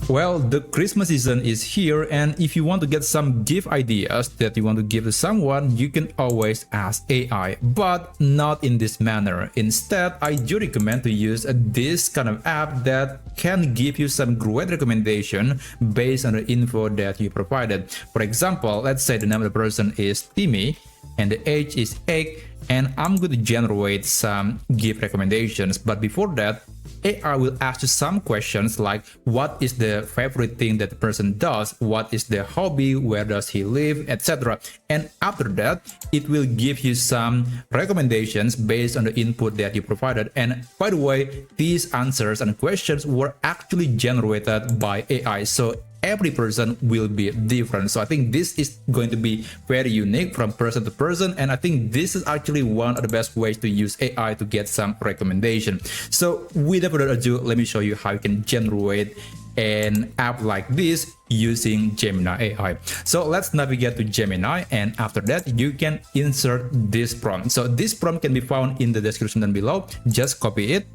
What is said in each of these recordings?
Well, the Christmas season is here, and if you want to get some gift ideas that you want to give to someone, you can always ask AI, but not in this manner. Instead, I do recommend to use this kind of app that can give you some great recommendation based on the info that you provided. For example, let's say the name of the person is Timmy and the age is 8, and I'm going to generate some gift recommendations. But before that, AI will ask you some questions like what is the favorite thing that the person does, what is their hobby, where does he live, etc. And after that, it will give you some recommendations based on the input that you provided. And by the way, these answers and questions were actually generated by AI. So every person will be different. So I think this is going to be very unique from person to person, and I think this is actually one of the best ways to use AI to get some recommendation. So without further ado, let me show you how you can generate an app like this using Gemini AI. So let's navigate to Gemini, and after that you can insert this prompt. So this prompt can be found in the description down below. Just copy it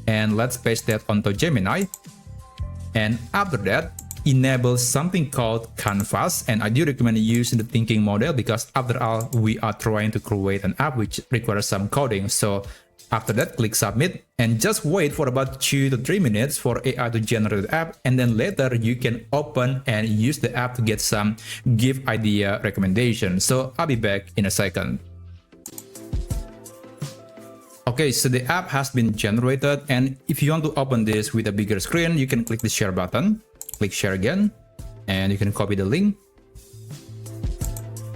and let's paste that onto Gemini, and after that enable something called Canvas. And I do recommend using the thinking model because after all, we are trying to create an app which requires some coding. So after that, click submit and just wait for about 2 to 3 minutes for AI to generate the app, and then later you can open and use the app to get some gift idea recommendation. So I'll be back in a second. Okay, so the app has been generated, and if you want to open this with a bigger screen, you can click the share button. Click share again, and you can copy the link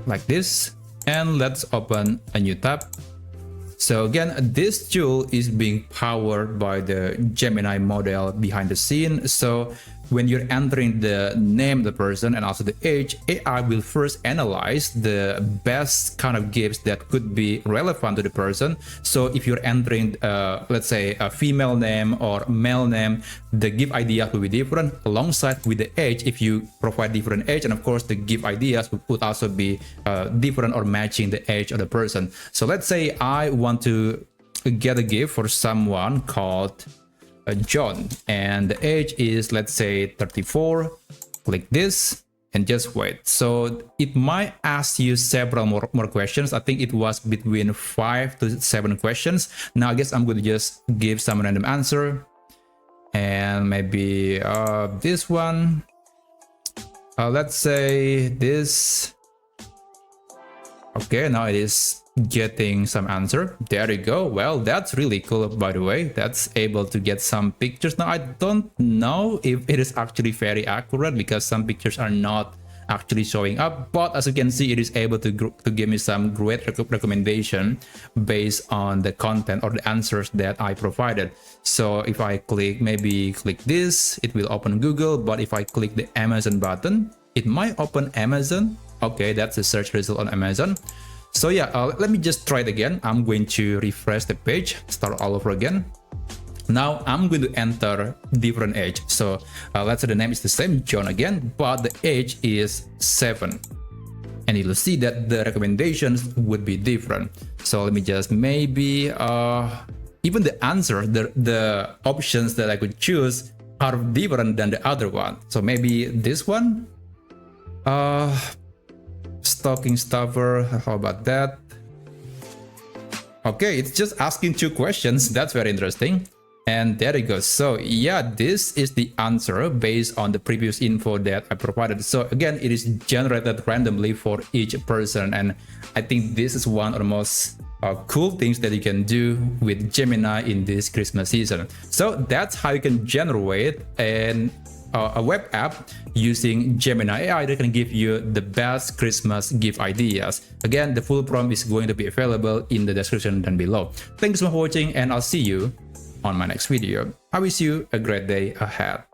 like this, and let's open a new tab. So again, this tool is being powered by the Gemini model behind the scene. So when you're entering the name of the person and also the age, AI will first analyze the best kind of gifts that could be relevant to the person. So if you're entering, let's say, a female name or male name, the gift ideas will be different alongside with the age. If you provide different age, and of course the gift ideas would also be different or matching the age of the person. So let's say I want to get a gift for someone called John, and the age is, let's say, 34. Click this and just wait. So it might ask you several more questions. I think it was between 5 to 7 questions. Now I guess I'm going to just give some random answer, and maybe this one, let's say this. Okay, now it is getting some answer. There you go. Well, that's really cool, by the way. That's able to get some pictures. Now I don't know if it is actually very accurate because some pictures are not actually showing up, but as you can see, it is able to give me some great recommendation based on the content or the answers that I provided. So if I maybe click this, it will open Google, but if I click the Amazon button, it might open Amazon. Okay, that's the search result on Amazon. So yeah, let me just try it again. I'm going to refresh the page, start all over again. Now I'm going to enter different age. So let's say the name is the same, John again, but the age is 7. And you'll see that the recommendations would be different. So let me just maybe, even the answer, the options that I could choose are different than the other one. So maybe this one, stocking stuffer, how about that? Okay, it's just asking 2 questions. That's very interesting. And there it goes. So yeah, this is the answer based on the previous info that I provided. So again, it is generated randomly for each person, and I think this is one of the most cool things that you can do with Gemini in this Christmas season. So that's how you can generate a web app using Gemini AI that can give you the best Christmas gift ideas. Again, the full prompt is going to be available in the description down below. Thanks for watching, and I'll see you on my next video. I wish you a great day ahead.